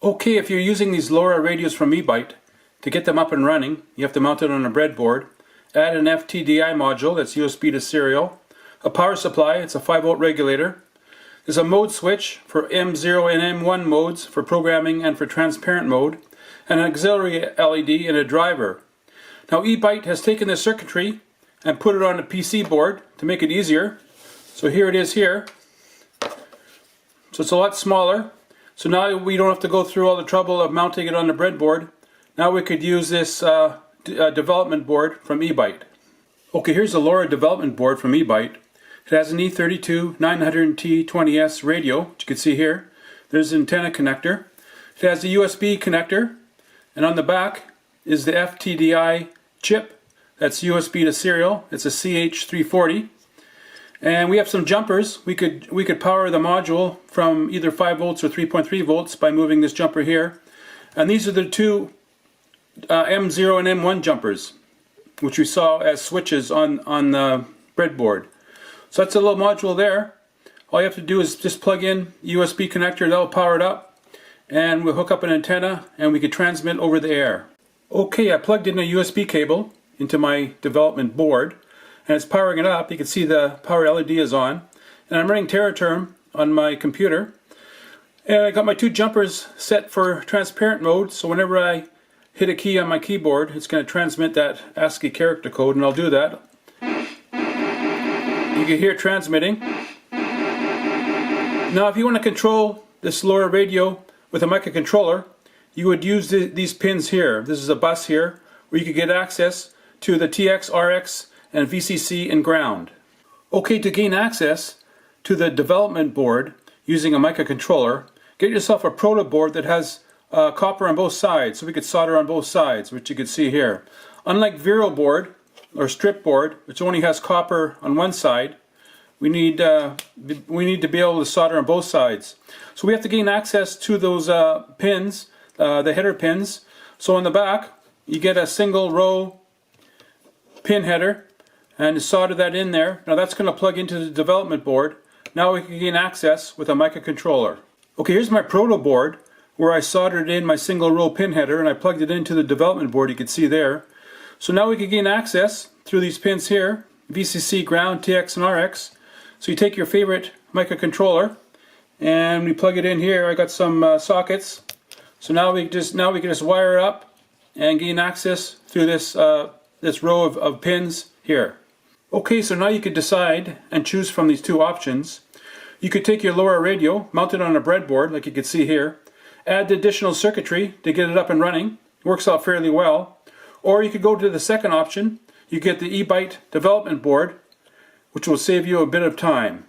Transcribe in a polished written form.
Okay, if you're using these LORA radios from Ebyte, to get them up and running, you have to mount it on a breadboard, add an FTDI module that's USB to serial, a power supply, it's a 5-volt regulator, there's a mode switch for M0 and M1 modes for programming and for transparent mode, and an auxiliary LED and a driver. Now Ebyte has taken this circuitry and put it on a PC board to make it easier. So here it is here. So it's a lot smaller. So now we don't have to go through all the trouble of mounting it on the breadboard. Now we could use this development board from Ebyte. Okay, here's the LORA development board from Ebyte. It has an E32 900T20S radio, which you can see here. There's an antenna connector. It has a USB connector, and on the back is the FTDI chip. That's USB to serial. It's a CH340. And we have some jumpers. We could power the module from either 5 volts or 3.3 volts by moving this jumper here. And these are the two M0 and M1 jumpers, which we saw as switches on the breadboard. So that's a little module there. All you have to do is just plug in USB connector, that'll power it up, and we'll hook up an antenna and we can transmit over the air. Okay, I plugged in a USB cable into my development board and it's powering it up. You can see the power LED is on, and I'm running TerraTerm on my computer, and I got my two jumpers set for transparent mode, so whenever I hit a key on my keyboard it's going to transmit that ASCII character code, and I'll do that. You can hear it transmitting. Now if you want to control this LORA radio with a microcontroller, you would use these pins here. This is a bus here where you could get access to the TX, RX, and VCC and ground. Okay, to gain access to the development board using a microcontroller, get yourself a Proto-board that has copper on both sides, so we could solder on both sides, which you can see here. Unlike Vero board or strip board, which only has copper on one side, we need to be able to solder on both sides. So we have to gain access to those pins, the header pins. So on the back you get a single row pin header and solder that in there. Now that's going to plug into the development board. Now we can gain access with a microcontroller. Okay, here's my Proto-board where I soldered in my single row pin header and I plugged it into the development board, you can see there. So now we can gain access through these pins here, VCC, ground, TX, and RX. So you take your favorite microcontroller and we plug it in here. I got some sockets. So now we can just wire it up and gain access through this this row of pins here. Okay, so now you could decide and choose from these two options. You could take your LORA radio, mount it on a breadboard like you can see here, add the additional circuitry to get it up and running. It works out fairly well. Or you could go to the second option. You get the Ebyte development board, which will save you a bit of time.